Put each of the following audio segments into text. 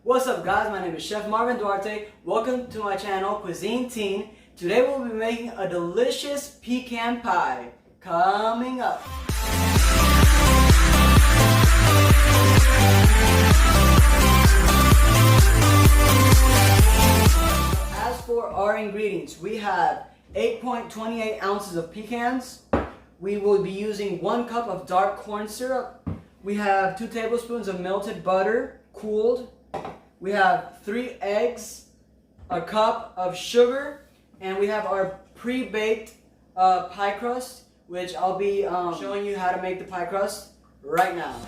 What's up guys, my name is Chef Marvin Duarte. Welcome to my channel, Cuisine Teen. Today we'll be making a delicious pecan pie. Coming up. As for our ingredients, we have 8.28 ounces of pecans. We will be using 1 cup of dark corn syrup. We have 2 tablespoons of melted butter, cooled. We have 3 eggs, a cup of sugar, and we have our pre-baked pie crust, which I'll be showing you how to make the pie crust right now.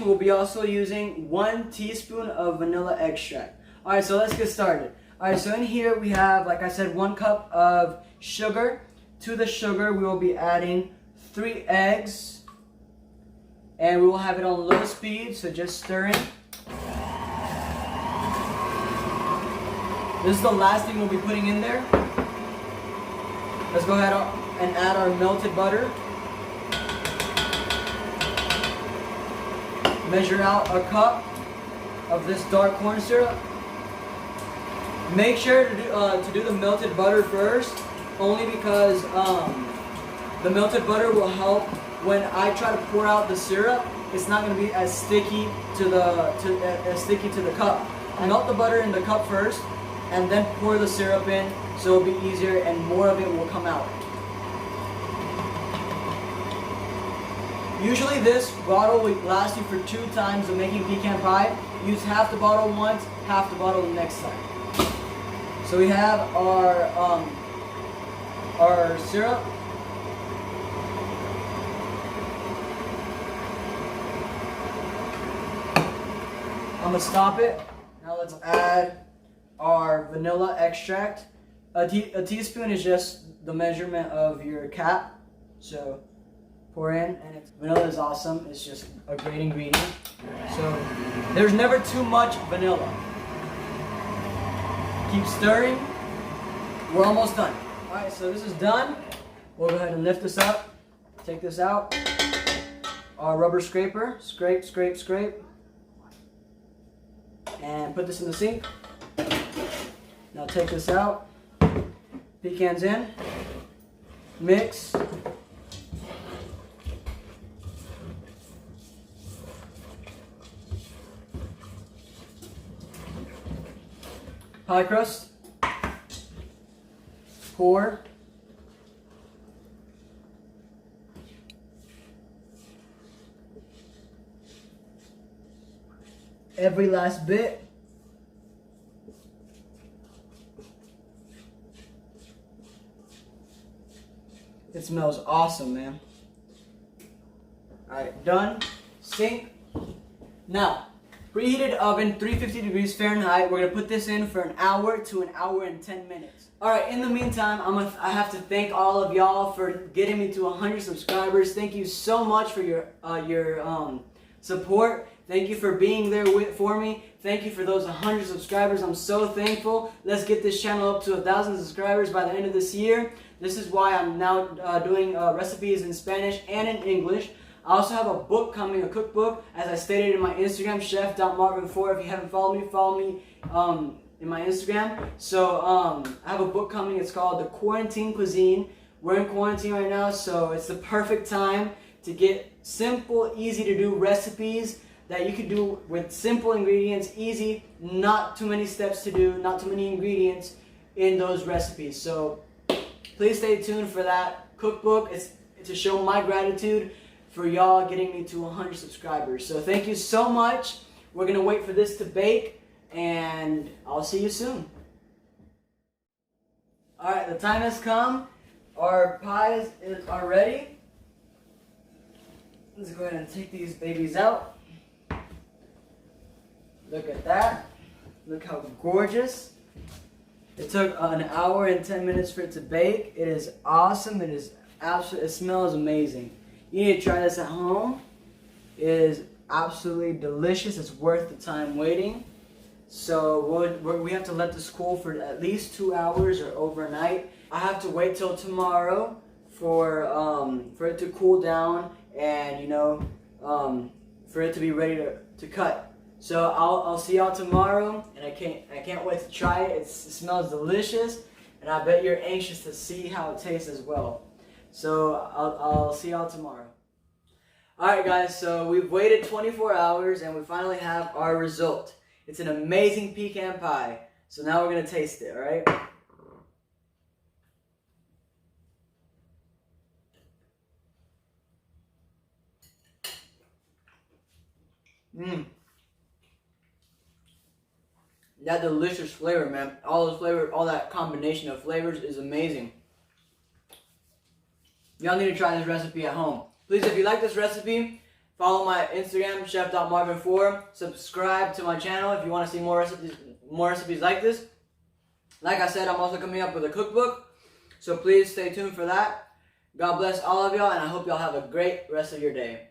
We'll be also using 1 teaspoon of vanilla extract. Alright, so let's get started. Alright, so in here we have, like I said, 1 cup of sugar. To the sugar we will be adding 3 eggs. And we will have it on low speed, so just stirring. This is the last thing we'll be putting in there. Let's go ahead and add our melted butter. Measure out a cup of this dark corn syrup. Make sure to do the melted butter first, only because the melted butter will help when I try to pour out the syrup. It's not going to be as sticky to the cup. Melt the butter in the cup first, and then pour the syrup in, so it'll be easier and more of it will come out. Usually this bottle will last you for 2 times of making pecan pie. Use half the bottle once, half the bottle the next time. So we have our syrup. I'm gonna stop it. Now let's add our vanilla extract. A teaspoon is just the measurement of your cap. So pour in, and vanilla is awesome. It's just a great ingredient. So there's never too much vanilla. Keep stirring. We're almost done. All right, so this is done. We'll go ahead and lift this up. Take this out. Our rubber scraper. Scrape, scrape, scrape. And put this in the sink. Now take this out. Pecans in. Mix. Pie crust. Pour. Every last bit. It smells awesome, man. Alright, done. Sink. Now, preheated oven, 350 degrees Fahrenheit. We're going to put this in for an hour to an hour and 10 minutes. Alright, in the meantime, I have to thank all of y'all for getting me to 100 subscribers. Thank you so much for your support. Thank you for being there for me. Thank you for those 100 subscribers. I'm so thankful. Let's get this channel up to 1,000 subscribers by the end of this year. This is why I'm now doing recipes in Spanish and in English. I also have a book coming, a cookbook, as I stated in my Instagram, chef.marvin4. If you haven't followed me in my Instagram. So I have a book coming. It's called The Quarantine Cuisine. We're in quarantine right now, so it's the perfect time to get simple, easy to do recipes that you can do with simple ingredients, easy, not too many steps to do, not too many ingredients in those recipes. So please stay tuned for that cookbook. It's to show my gratitude for y'all getting me to 100 subscribers. So thank you so much. We're gonna wait for this to bake, and I'll see you soon. All right, the time has come. Our pies are ready. Let's go ahead and take these babies out. Look at that. Look how gorgeous. It took an hour and 10 minutes for it to bake. It is awesome. It is absolutely, it smells amazing. You need to try this at home. It is absolutely delicious. It's worth the time waiting. So we have to let this cool for at least 2 hours or overnight. I have to wait till tomorrow for it to cool down and for it to be ready to cut. So I'll see y'all tomorrow, and I can't wait to try it. It smells delicious, and I bet you're anxious to see how it tastes as well. So I'll see y'all tomorrow. Alright guys, so we've waited 24 hours and we finally have our result. It's an amazing pecan pie. So now we're going to taste it, alright? That delicious flavor, man. All that combination of flavors is amazing. Y'all need to try this recipe at home. Please, if you like this recipe, follow my Instagram, chef.marvin4. Subscribe to my channel if you want to see more recipes like this. Like I said, I'm also coming up with a cookbook, so please stay tuned for that. God bless all of y'all, and I hope y'all have a great rest of your day.